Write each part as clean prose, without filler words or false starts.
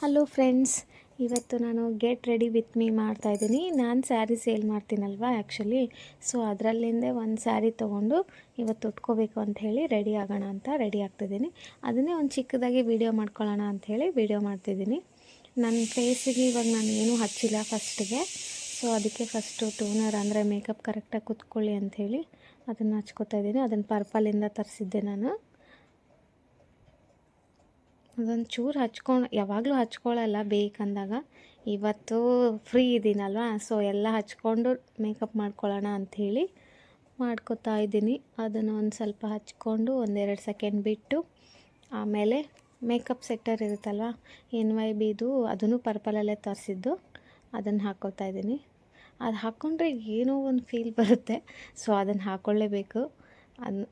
Hello friends, ಇವತ್ತು ನಾನು get ready with me ಮಾಡ್ತಾಯಿದ್ದೀನಿ. ನಾನು ಸ್ಯಾರಿ ಸೇಲ್ ಮಾಡ್ತೀನಲ್ವ ಆ್ಯಕ್ಚುಲಿ. ಸೊ ಅದರಲ್ಲಿಂದೇ ಒಂದು ಸ್ಯಾರಿ ತೊಗೊಂಡು ಇವತ್ತು ಉಟ್ಕೋಬೇಕು ಅಂತ ಹೇಳಿ ರೆಡಿ ಆಗೋಣ ಅಂತ ರೆಡಿ ಆಗ್ತಿದ್ದೀನಿ. ಅದನ್ನೇ ಒಂದು ಚಿಕ್ಕದಾಗಿ ವೀಡಿಯೋ ಮಾಡ್ಕೊಳ್ಳೋಣ ಅಂಥೇಳಿ ವೀಡಿಯೋ ಮಾಡ್ತಿದ್ದೀನಿ. ನನ್ನ ಫೇಸಿಗೆ ಇವಾಗ ನಾನು ಏನೂ ಹಚ್ಚಿಲ್ಲ ಫಸ್ಟಿಗೆ. ಸೊ ಅದಕ್ಕೆ ಫಸ್ಟು ಟೋನರ್ ಅಂದರೆ ಮೇಕಪ್ ಕರೆಕ್ಟಾಗಿ ಕುತ್ಕೊಳ್ಳಿ ಅಂಥೇಳಿ ಅದನ್ನು ಹಚ್ಕೋತಾ ಇದ್ದೀನಿ. ಅದನ್ನು ಪರ್ಪಲಿಂದ ತರಿಸಿದ್ದೆ ನಾನು. ಅದೊಂದು ಚೂರು ಯಾವಾಗಲೂ ಹಚ್ಕೊಳ್ಳಲ್ಲ ಬೇಕಂದಾಗ. ಇವತ್ತು ಫ್ರೀ ಇದ್ದೀನಲ್ವ, ಸೊ ಎಲ್ಲ ಹಚ್ಕೊಂಡು ಮೇಕಪ್ ಮಾಡ್ಕೊಳ್ಳೋಣ ಅಂಥೇಳಿ ಮಾಡ್ಕೋತಾ ಇದ್ದೀನಿ. ಅದನ್ನು ಒಂದು ಸ್ವಲ್ಪ ಹಚ್ಕೊಂಡು ಒಂದೆರಡು ಸೆಕೆಂಡ್ ಬಿಟ್ಟು ಆಮೇಲೆ ಮೇಕಪ್ ಸೆಟ್ಟರ್ ಇರುತ್ತಲ್ವ NYBದು, ಅದನ್ನು ಪರ್ಪಲಲ್ಲೇ ತರಿಸಿದ್ದು, ಅದನ್ನು ಹಾಕ್ಕೋತಾ ಇದ್ದೀನಿ. ಅದು ಹಾಕ್ಕೊಂಡ್ರೆ ಏನೋ ಒಂದು ಫೀಲ್ ಬರುತ್ತೆ. ಸೊ ಅದನ್ನು ಹಾಕ್ಕೊಳ್ಳೇಬೇಕು.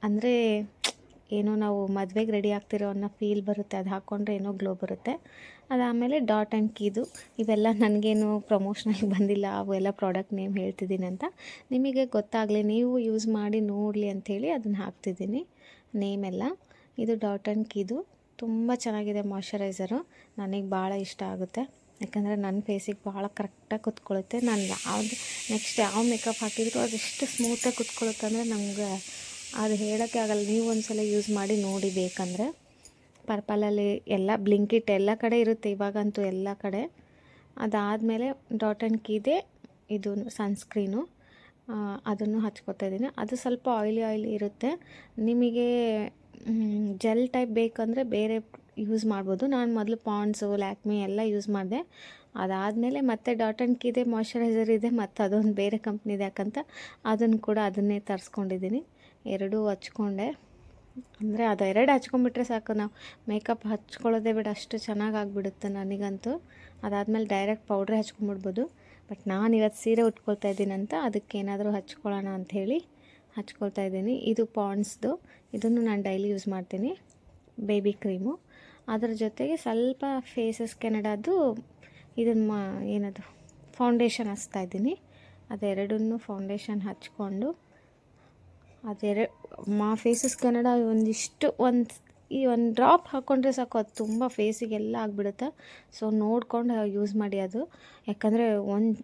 ಅಂದರೆ ಏನೋ ನಾವು ಮದುವೆಗೆ ರೆಡಿ ಆಗ್ತಿರೋ ಅನ್ನೋ ಫೀಲ್ ಬರುತ್ತೆ. ಅದು ಹಾಕ್ಕೊಂಡ್ರೆ ಏನೋ ಗ್ಲೋ ಬರುತ್ತೆ. ಅದಾದಮೇಲೆ ಡಾಟ್ ಆ್ಯಂಡ್ ಕೀದು, ಇವೆಲ್ಲ ನನಗೇನು ಪ್ರಮೋಷನಲ್ಲಿ ಬಂದಿಲ್ಲ, ಅವೆಲ್ಲ ಪ್ರಾಡಕ್ಟ್ ನೇಮ್ ಹೇಳ್ತಿದ್ದೀನಿ ಅಂತ ನಿಮಗೆ ಗೊತ್ತಾಗಲಿ, ನೀವು ಯೂಸ್ ಮಾಡಿ ನೋಡಲಿ ಅಂಥೇಳಿ ಅದನ್ನು ಹಾಕ್ತಿದ್ದೀನಿ ನೇಮೆಲ್ಲ. ಇದು ಡಾಟ್ ಆ್ಯಂಡ್ ಕೀದು ತುಂಬ ಚೆನ್ನಾಗಿದೆ ಮಾಯ್ಶ್ಚರೈಸರು. ನನಗೆ ಭಾಳ ಇಷ್ಟ ಆಗುತ್ತೆ, ಯಾಕಂದರೆ ನನ್ನ ಫೇಸಿಗೆ ಭಾಳ ಕರೆಕ್ಟಾಗಿ ಕುತ್ಕೊಳ್ಳುತ್ತೆ. ನಾನು ನೆಕ್ಸ್ಟ್ ಯಾವ ಮೇಕಪ್ ಹಾಕಿದ್ರು ಅದೆಷ್ಟು ಸ್ಮೂತಾಗಿ ಕುತ್ಕೊಳ್ಳುತ್ತೆ ಅಂದರೆ ನಮಗೆ ಅದು ಹೇಳೋಕ್ಕೆ ಆಗಲ್ಲ. ನೀವು ಒಂದು ಸಲ ಯೂಸ್ ಮಾಡಿ ನೋಡಿ ಬೇಕಂದರೆ. ಪರ್ಪಲಲ್ಲಿ ಎಲ್ಲ ಬ್ಲಿಂಕಿಟ್ ಎಲ್ಲ ಕಡೆ ಇರುತ್ತೆ ಇವಾಗಂತೂ, ಎಲ್ಲ ಕಡೆ. ಅದಾದಮೇಲೆ ಡಾಟ್ ಆ್ಯಂಡ್ ಕೀದೆ ಇದು ಸನ್ಸ್ಕ್ರೀನು, ಅದನ್ನು ಹಚ್ಕೋತಾ ಇದ್ದೀನಿ. ಅದು ಸ್ವಲ್ಪ ಆಯ್ಲಿ ಇರುತ್ತೆ. ನಿಮಗೆ ಜೆಲ್ ಟೈಪ್ ಬೇಕಂದರೆ ಬೇರೆ ಯೂಸ್ ಮಾಡ್ಬೋದು. ನಾನು ಮೊದಲು ಪಾಂಡ್ಸು, ಲ್ಯಾಕ್ಮಿ ಎಲ್ಲ ಯೂಸ್ ಮಾಡಿದೆ. ಅದಾದಮೇಲೆ ಮತ್ತೆ ಡಾಟ್ ಆ್ಯಂಡ್ ಕೀದೆ ಮಾಯ್ಶ್ಚರೈಸರ್ ಇದೆ, ಮತ್ತು ಅದೊಂದು ಬೇರೆ ಕಂಪ್ನಿದೆ ಯಾಕಂತ ಅದನ್ನು ಕೂಡ ಅದನ್ನೇ ತರಿಸ್ಕೊಂಡಿದ್ದೀನಿ. ಎರಡೂ ಹಚ್ಕೊಂಡೆ. ಅಂದರೆ ಅದು ಎರಡು ಹಚ್ಕೊಂಡ್ಬಿಟ್ರೆ ಸಾಕು, ನಾವು ಮೇಕಪ್ ಹಚ್ಕೊಳ್ಳೋದೇ ಬಿಡ, ಅಷ್ಟು ಚೆನ್ನಾಗಿ ಆಗಿಬಿಡುತ್ತೆ ನನಗಂತೂ. ಅದಾದಮೇಲೆ ಡೈರೆಕ್ಟ್ ಪೌಡ್ರೇ ಹಚ್ಕೊಂಡ್ಬಿಡ್ಬೋದು. ಬಟ್ ನಾನು ಇವತ್ತು ಸೀರೆ ಉಟ್ಕೊಳ್ತಾ ಇದ್ದೀನಂತ ಅದಕ್ಕೆ ಏನಾದರೂ ಹಚ್ಕೊಳ್ಳೋಣ ಅಂಥೇಳಿ ಹಚ್ಕೊಳ್ತಾ ಇದ್ದೀನಿ. ಇದು ಪಾಂಡ್ಸ್ದು, ಇದನ್ನು ನಾನು ಡೈಲಿ ಯೂಸ್ ಮಾಡ್ತೀನಿ, ಬೇಬಿ ಕ್ರೀಮು. ಅದರ ಜೊತೆಗೆ ಸ್ವಲ್ಪ ಫೇಸಸ್ ಕೆನಡಾದು ಇದನ್ನು ಏನದು ಫೌಂಡೇಶನ್ ಹಚ್ತಾ ಇದ್ದೀನಿ. ಅದೆರಡನ್ನೂ ಫೌಂಡೇಶನ್ ಹಚ್ಕೊಂಡು ಫೇಸಸ್ ಕೆನಡಾ ಒಂದಿಷ್ಟು ಒಂದು ಡ್ರಾಪ್ ಹಾಕ್ಕೊಂಡ್ರೆ ಸಾಕು, ಅದು ತುಂಬ ಫೇಸಿಗೆಲ್ಲ ಆಗಿಬಿಡುತ್ತೆ. ಸೊ ನೋಡ್ಕೊಂಡು ಯೂಸ್ ಮಾಡಿ ಅದು, ಯಾಕಂದರೆ ಒಂದು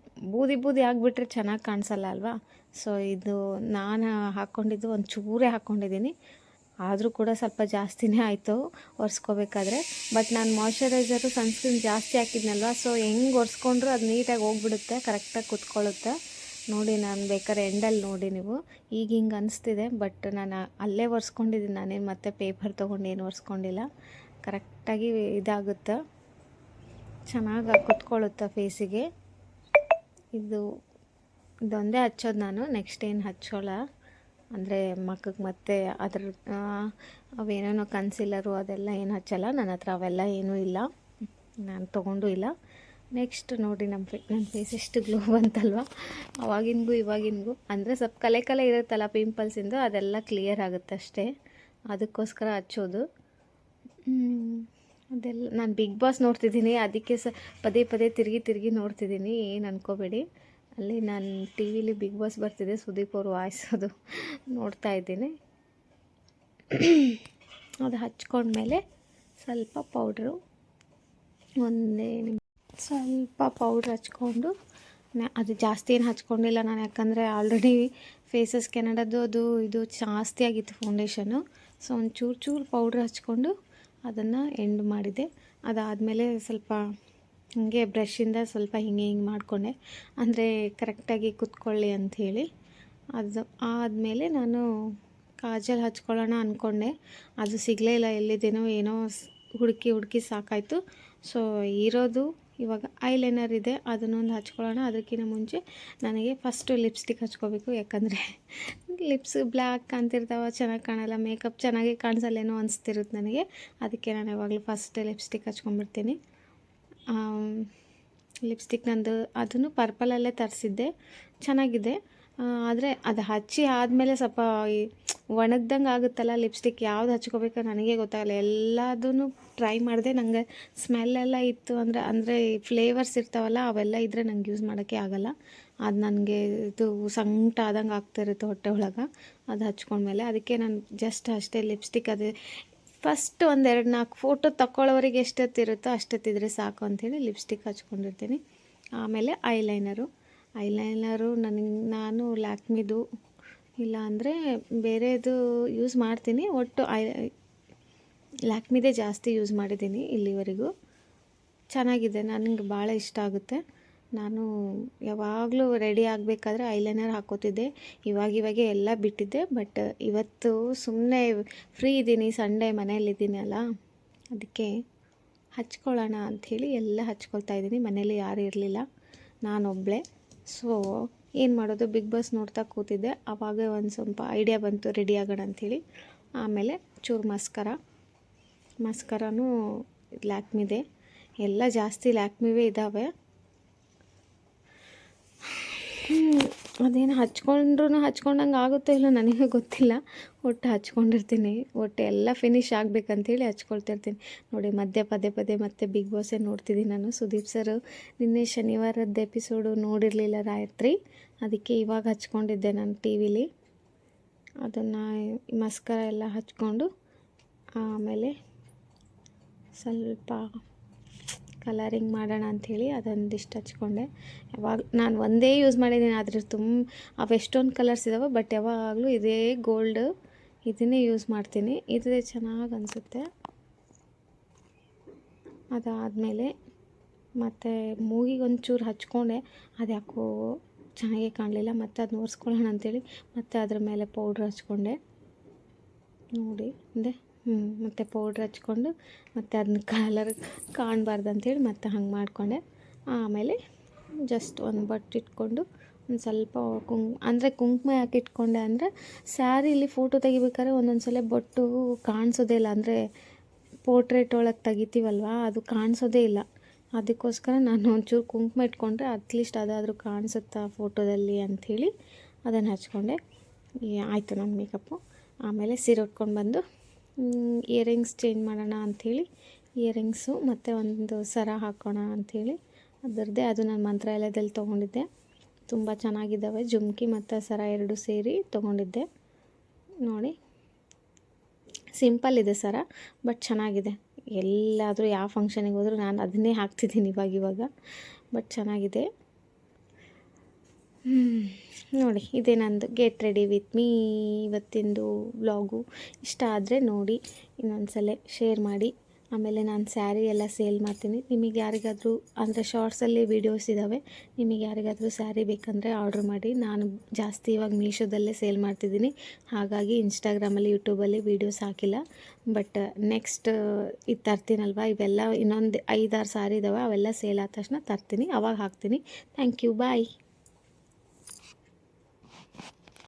ಬೂದಿ ಆಗಿಬಿಟ್ರೆ ಚೆನ್ನಾಗಿ ಕಾಣಿಸಲ್ಲ ಅಲ್ವಾ. ಸೊ ಇದು ನಾನು ಹಾಕ್ಕೊಂಡಿದ್ದು ಒಂದು ಚೂರೇ ಹಾಕ್ಕೊಂಡಿದ್ದೀನಿ, ಆದರೂ ಕೂಡ ಸ್ವಲ್ಪ ಜಾಸ್ತಿನೇ ಆಯಿತು ಒರೆಸ್ಕೋಬೇಕಾದ್ರೆ. ಬಟ್ ನಾನು ಮಾಯ್ಶ್ಚರೈಸರು ಸನ್ಸ್ಕ್ರೀನ್ ಜಾಸ್ತಿ ಹಾಕಿದ್ನಲ್ವ, ಸೊ ಹೆಂಗೆ ಒರೆಸ್ಕೊಂಡ್ರೂ ಅದು ನೀಟಾಗಿ ಹೋಗ್ಬಿಡುತ್ತೆ, ಕರೆಕ್ಟಾಗಿ ಕುತ್ಕೊಳ್ಳುತ್ತೆ. ನೋಡಿ, ನಾನು ಬೇಕಾದ್ರೆ ಎಂಡಲ್ಲಿ ನೋಡಿ ನೀವು, ಈಗ ಹಿಂಗೆ ಅನಿಸ್ತಿದೆ, ಬಟ್ ನಾನು ಅಲ್ಲೇ ಒರೆಸ್ಕೊಂಡಿದ್ದೀನಿ. ನಾನೇನು ಮತ್ತೆ ಪೇಪರ್ ತೊಗೊಂಡು ಏನು ಒರೆಸ್ಕೊಂಡಿಲ್ಲ. ಕರೆಕ್ಟಾಗಿ ಇದಾಗುತ್ತೆ, ಚೆನ್ನಾಗಿ ಕುತ್ಕೊಳ್ಳುತ್ತೆ ಫೇಸಿಗೆ. ಇದೊಂದೇ ಹಚ್ಚೋದು ನಾನು, ನೆಕ್ಸ್ಟ್ ಏನು ಹಚ್ಚೋಲ್ಲ. ಅಂದರೆ ಮಕ್ಕಕ್ಕೆ ಮತ್ತೆ ಅದ್ರ ಅವೇನೇನೋ ಕನ್ಸಿಲರು ಅದೆಲ್ಲ ಏನು ಹಚ್ಚಲ್ಲ. ನನ್ನ ಹತ್ರ ಅವೆಲ್ಲ ಏನೂ ಇಲ್ಲ, ನಾನು ತೊಗೊಂಡು ಇಲ್ಲ. ನೆಕ್ಸ್ಟ್ ನೋಡಿ, ನನ್ನ ಫೇಸ್ ಎಷ್ಟು ಗ್ಲೋ ಬಂತಲ್ವ, ಅವಾಗಿನ್ಗೂ ಇವಾಗಿನ್ಗೂ. ಅಂದರೆ ಸ್ವಲ್ಪ ಕಲೆ ಇರುತ್ತಲ್ಲ ಪಿಂಪಲ್ಸಿಂದು, ಅದೆಲ್ಲ ಕ್ಲಿಯರ್ ಆಗುತ್ತೆ ಅಷ್ಟೇ, ಅದಕ್ಕೋಸ್ಕರ ಹಚ್ಚೋದು. ಅದೆಲ್ಲ ನಾನು ಬಿಗ್ ಬಾಸ್ ನೋಡ್ತಿದ್ದೀನಿ, ಅದಕ್ಕೆ ಪದೇ ತಿರುಗಿ ನೋಡ್ತಿದ್ದೀನಿ, ಏನು ಅನ್ಕೋಬೇಡಿ. ಅಲ್ಲಿ ನಾನು ಟಿ ವಿಲಿ ಬಿಗ್ ಬಾಸ್ ಬರ್ತಿದೆ, ಸುದೀಪ್ ಅವ್ರ ವಾಯ್ಸ್ ಅದು ನೋಡ್ತಾ ಇದ್ದೀನಿ. ಅದು ಹಚ್ಕೊಂಡ್ಮೇಲೆ ಸ್ವಲ್ಪ ಪೌಡ್ರು, ಸ್ವಲ್ಪ ಪೌಡ್ರ್ ಹಚ್ಕೊಂಡು, ಅದು ಜಾಸ್ತಿ ಏನು ಹಚ್ಕೊಂಡಿಲ್ಲ ನಾನು, ಯಾಕಂದರೆ ಆಲ್ರೆಡಿ ಫೇಸಸ್ ಕೆನಡಾದು ಇದು ಜಾಸ್ತಿ ಆಗಿತ್ತು ಫೌಂಡೇಶನು. ಸೊ ಒಂದು ಚೂರು ಪೌಡ್ರ್ ಹಚ್ಕೊಂಡು ಅದನ್ನು ಎಂಡ್ ಮಾಡಿದೆ. ಅದಾದಮೇಲೆ ಸ್ವಲ್ಪ ಹಿಂಗೆ ಬ್ರಷಿಂದ ಸ್ವಲ್ಪ ಹಿಂಗೆ ಮಾಡಿಕೊಂಡೆ, ಅಂದರೆ ಕರೆಕ್ಟಾಗಿ ಕುತ್ಕೊಳ್ಳಿ ಅಂಥೇಳಿ. ಅದು ಆದಮೇಲೆ ನಾನು ಕಾಜಲ್ ಹಚ್ಕೊಳ್ಳೋಣ ಅಂದ್ಕೊಂಡೆ, ಅದು ಸಿಗಲೇ ಇಲ್ಲ, ಎಲ್ಲಿದ್ದೇನೋ ಏನೋ ಹುಡುಕಿ ಸಾಕಾಯಿತು. ಸೊ ಇರೋದು ಇವಾಗ ಐಲೈನರ್ ಇದೆ, ಅದನ್ನೊಂದು ಹಚ್ಕೊಳ್ಳೋಣ. ಅದಕ್ಕಿಂತ ಮುಂಚೆ ನನಗೆ ಫಸ್ಟು ಲಿಪ್ಸ್ಟಿಕ್ ಹಚ್ಕೋಬೇಕು, ಯಾಕಂದರೆ ಲಿಪ್ಸ್ ಬ್ಲ್ಯಾಕ್ ಕಾಣ್ತಿರ್ತಾವೆ, ಚೆನ್ನಾಗಿ ಕಾಣಲ್ಲ, ಮೇಕಪ್ ಚೆನ್ನಾಗಿ ಕಾಣಿಸಲ್ಲೇನೋ ಅನಿಸ್ತಿರುತ್ತೆ ನನಗೆ. ಅದಕ್ಕೆ ನಾನು ಯಾವಾಗಲೂ ಫಸ್ಟ್ ಲಿಪ್ಸ್ಟಿಕ್ ಹಚ್ಕೊಂಡ್ಬಿಡ್ತೀನಿ. ಲಿಪ್ಸ್ಟಿಕ್ ನಂದು ಅದನ್ನು ಪರ್ಪಲಲ್ಲೇ ತರಿಸಿದ್ದೆ, ಚೆನ್ನಾಗಿದೆ. ಆದರೆ ಅದು ಹಚ್ಚಿ ಆದಮೇಲೆ ಸ್ವಲ್ಪ ಒಣಗ್ದಂಗೆ ಆಗುತ್ತಲ್ಲ ಲಿಪ್ಸ್ಟಿಕ್, ಯಾವ್ದು ಹಚ್ಕೋಬೇಕು ನನಗೆ ಗೊತ್ತಾಗಲ್ಲ. ಎಲ್ಲದೂ ಟ್ರೈ ಮಾಡಿದೆ, ನನಗೆ ಸ್ಮೆಲ್ಲೆಲ್ಲ ಇತ್ತು ಅಂದರೆ ಫ್ಲೇವರ್ಸ್ ಇರ್ತಾವಲ್ಲ ಅವೆಲ್ಲ ಇದ್ದರೆ ನಂಗೆ ಯೂಸ್ ಮಾಡೋಕ್ಕೆ ಆಗೋಲ್ಲ. ಅದು ನನಗೆ ಇದು ಸಂಕಟ ಆದಂಗೆ ಆಗ್ತಾಯಿರುತ್ತೆ ಹೊಟ್ಟೆ ಒಳಗೆ ಅದು ಹಚ್ಕೊಂಡ್ಮೇಲೆ. ಅದಕ್ಕೆ ನಾನು ಜಸ್ಟ್ ಅಷ್ಟೇ ಲಿಪ್ಸ್ಟಿಕ್, ಅದು ಫಸ್ಟ್ ಒಂದು 2-4 ಫೋಟೋ ತಗೊಳ್ಳೋರಿಗೆ ಎಷ್ಟೊತ್ತಿರುತ್ತೋ ಅಷ್ಟೊತ್ತಿದ್ರೆ ಸಾಕು ಅಂಥೇಳಿ ಲಿಪ್ಸ್ಟಿಕ್ ಹಚ್ಕೊಂಡಿರ್ತೀನಿ. ಆಮೇಲೆ ಐಲೈನರು ನಾನು ಲ್ಯಾಕ್ಮಿದು ಇಲ್ಲ ಅಂದರೆ ಬೇರೆದು ಯೂಸ್ ಮಾಡ್ತೀನಿ. ಒಟ್ಟು ಲ್ಯಾಕ್ಮಿದೇ ಜಾಸ್ತಿ ಯೂಸ್ ಮಾಡಿದ್ದೀನಿ ಇಲ್ಲಿವರೆಗೂ. ಚೆನ್ನಾಗಿದೆ, ನನಗೆ ಭಾಳ ಇಷ್ಟ ಆಗುತ್ತೆ. ನಾನು ಯಾವಾಗಲೂ ರೆಡಿ ಆಗಬೇಕಾದ್ರೆ ಐಲೈನರ್ ಹಾಕ್ಕೋತಿದ್ದೆ. ಇವಾಗೆ ಎಲ್ಲ ಬಿಟ್ಟಿದ್ದೆ. ಬಟ್ ಇವತ್ತು ಸುಮ್ಮನೆ ಫ್ರೀ ಇದ್ದೀನಿ, ಸಂಡೇ ಮನೆಯಲ್ಲಿದ್ದೀನಿ ಅಲ್ಲ, ಅದಕ್ಕೆ ಹಚ್ಕೊಳ್ಳೋಣ ಅಂಥೇಳಿ ಎಲ್ಲ ಹಚ್ಕೊಳ್ತಾ ಇದ್ದೀನಿ. ಮನೇಲಿ ಯಾರೂ ಇರಲಿಲ್ಲ, ನಾನೊಬ್ಬಳೇ. ಸೊ ಏನು ಮಾಡೋದು, ಬಿಗ್ ಬಾಸ್ ನೋಡ್ತಾ ಕೂತಿದ್ದೆ. ಆವಾಗ ಒಂದು ಸ್ವಲ್ಪ ಐಡಿಯಾ ಬಂತು ರೆಡಿ ಆಗೋಣ ಅಂಥೇಳಿ. ಆಮೇಲೆ ಚೂರು ಮಸ್ಕರನೂ ಲ್ಯಾಕ್ಮಿದೆ, ಎಲ್ಲ ಜಾಸ್ತಿ ಲ್ಯಾಕ್ಮಿವೇ ಇದ್ದಾವೆ. ಅದೇನು ಹಚ್ಕೊಂಡಂಗೆ ಆಗುತ್ತೋ ಇಲ್ಲ ನನಗೆ ಗೊತ್ತಿಲ್ಲ. ಒಟ್ಟು ಹಚ್ಕೊಂಡಿರ್ತೀನಿ. ಒಟ್ಟು ಎಲ್ಲ ಫಿನಿಶ್ ಆಗಬೇಕಂತೇಳಿ ಹಚ್ಕೊಳ್ತಿರ್ತೀನಿ. ನೋಡಿ, ಪದೇ ಮತ್ತೆ ಬಿಗ್ ಬಾಸೇ ನೋಡ್ತಿದ್ದೀನಿ ನಾನು. ಸುದೀಪ್ ಸರ್ ನಿನ್ನೆ ಶನಿವಾರದ ಎಪಿಸೋಡು ನೋಡಿರಲಿಲ್ಲ ರಾತ್ರಿ, ಅದಕ್ಕೆ ಇವಾಗ ಹಚ್ಕೊಂಡಿದ್ದೆ ನಾನು ಟಿ ವಿಲಿ. ಅದನ್ನು ಮಸ್ಕರ ಎಲ್ಲ ಹಚ್ಕೊಂಡು ಆಮೇಲೆ ಸ್ವಲ್ಪ ಕಲರಿಂಗ್ ಮಾಡೋಣ ಅಂಥೇಳಿ ಅದೊಂದಿಷ್ಟು ಹಚ್ಕೊಂಡೆ. ಯಾವಾಗ ನಾನು ಒಂದೇ ಯೂಸ್ ಮಾಡಿದ್ದೀನಿ, ಆದರೆ ಅವೆಷ್ಟೊಂದು ಕಲರ್ಸ್ ಇದ್ದಾವೆ. ಬಟ್ ಯಾವಾಗಲೂ ಇದೇ ಗೋಲ್ಡ್ ಇದನ್ನೇ ಯೂಸ್ ಮಾಡ್ತೀನಿ. ಇದೇ ಚೆನ್ನಾಗಿ ಅನಿಸುತ್ತೆ. ಅದಾದಮೇಲೆ ಮತ್ತು ಮೂಗಿಗೆ ಒಂಚೂರು ಹಚ್ಕೊಂಡೆ, ಅದು ಯಾಕೋ ಚೆನ್ನಾಗೇ ಕಾಣಲಿಲ್ಲ. ಮತ್ತು ಅದನ್ನ ಒರೆಸ್ಕೊಳ್ಳೋಣ ಅಂಥೇಳಿ ಮತ್ತು ಅದ್ರ ಮೇಲೆ ಪೌಡ್ರ್ ಹಚ್ಕೊಂಡೆ. ನೋಡಿ ಮತ್ತು ಪೌಡ್ರ್ ಹಚ್ಕೊಂಡು ಮತ್ತು ಅದನ್ನ ಕಲರ್ ಕಾಣಬಾರ್ದು ಅಂಥೇಳಿ ಮತ್ತೆ ಹಂಗೆ ಮಾಡಿಕೊಂಡೆ. ಆಮೇಲೆ ಜಸ್ಟ್ ಒಂದು ಬೊಟ್ಟು ಇಟ್ಕೊಂಡು ಒಂದು ಸ್ವಲ್ಪ ಕುಂಕುಮ ಯಾಕೆ ಇಟ್ಕೊಂಡೆ ಅಂದರೆ, ಸ್ಯಾರಿಲಿ ಫೋಟೋ ತೆಗಿಬೇಕಾದ್ರೆ ಒಂದೊಂದು ಸಲ ಬೊಟ್ಟು ಕಾಣಿಸೋದೇ ಇಲ್ಲ. ಅಂದರೆ ಪೋರ್ಟ್ರೇಟ್ ಒಳಗೆ ತೆಗಿತೀವಲ್ವ, ಅದು ಕಾಣಿಸೋದೇ ಇಲ್ಲ. ಅದಕ್ಕೋಸ್ಕರ ನಾನು ಒಂಚೂರು ಕುಂಕುಮ ಇಟ್ಕೊಂಡ್ರೆ ಅಟ್ಲೀಸ್ಟ್ ಅದಾದರೂ ಕಾಣಿಸುತ್ತಾ ಫೋಟೋದಲ್ಲಿ ಅಂಥೇಳಿ ಅದನ್ನು ಹಚ್ಕೊಂಡೆ. ಆಯಿತು ನನ್ನ ಮೇಕಪ್ಪು. ಆಮೇಲೆ ಸೀರೆ ಉಟ್ಕೊಂಡು ಬಂದು ಇಯರಿಂಗ್ಸ್ ಚೇಂಜ್ ಮಾಡೋಣ ಅಂಥೇಳಿ ಇಯರಿಂಗ್ಸು ಮತ್ತು ಒಂದು ಸರ ಹಾಕೋಣ ಅಂಥೇಳಿ ಅದರದ್ದೇ, ಅದು ನಾನು ಮಂತ್ರಾಲಯದಲ್ಲಿ ತೊಗೊಂಡಿದ್ದೆ. ತುಂಬ ಚೆನ್ನಾಗಿದ್ದಾವೆ, ಜುಮ್ಕಿ ಮತ್ತು ಸರ ಎರಡು ಸೇರಿ ತೊಗೊಂಡಿದ್ದೆ. ನೋಡಿ, ಸಿಂಪಲ್ ಇದೆ ಸರ, ಬಟ್ ಚೆನ್ನಾಗಿದೆ. ಎಲ್ಲಾದರೂ ಯಾವ ಫಂಕ್ಷನಿಗೆ ಹೋದರೂ ನಾನು ಅದನ್ನೇ ಹಾಕ್ತಿದ್ದೀನಿ ಇವಾಗ. ಬಟ್ ಚೆನ್ನಾಗಿದೆ. ನೋಡಿ, ಇದೇ ನಂದು ಗೆಟ್ ರೆಡಿ ವಿತ್ ಮೀ ಇವತ್ತಿಂದು ವ್ಲಾಗು. ಇಷ್ಟ ಆದರೆ ನೋಡಿ, ಇನ್ನೊಂದು ಸಲ ಶೇರ್ ಮಾಡಿ. ಆಮೇಲೆ ನಾನು ಸ್ಯಾರಿ ಎಲ್ಲ ಸೇಲ್ ಮಾಡ್ತೀನಿ. ನಿಮಗೆ ಯಾರಿಗಾದರೂ ಅಂದರೆ ಶಾರ್ಟ್ಸಲ್ಲಿ ವೀಡಿಯೋಸ್ ಇದ್ದಾವೆ, ನಿಮಗೆ ಯಾರಿಗಾದರೂ ಸ್ಯಾರಿ ಬೇಕಂದರೆ ಆರ್ಡ್ರ್ ಮಾಡಿ. ನಾನು ಜಾಸ್ತಿ ಇವಾಗ ಮೀಶೋದಲ್ಲೇ ಸೇಲ್ ಮಾಡ್ತಿದ್ದೀನಿ, ಹಾಗಾಗಿ ಇನ್ಸ್ಟಾಗ್ರಾಮಲ್ಲಿ ಯೂಟ್ಯೂಬಲ್ಲಿ ವೀಡಿಯೋಸ್ ಹಾಕಿಲ್ಲ. ಬಟ್ ನೆಕ್ಸ್ಟ್ ಇದು ತರ್ತೀನಲ್ವ, ಇವೆಲ್ಲ ಇನ್ನೊಂದು 5-6 ಸಾರಿ ಇದ್ದಾವೆ, ಅವೆಲ್ಲ ಸೇಲ್ ಆದ ತಕ್ಷಣ ತರ್ತೀನಿ, ಅವಾಗ ಹಾಕ್ತೀನಿ. Thank you, bye.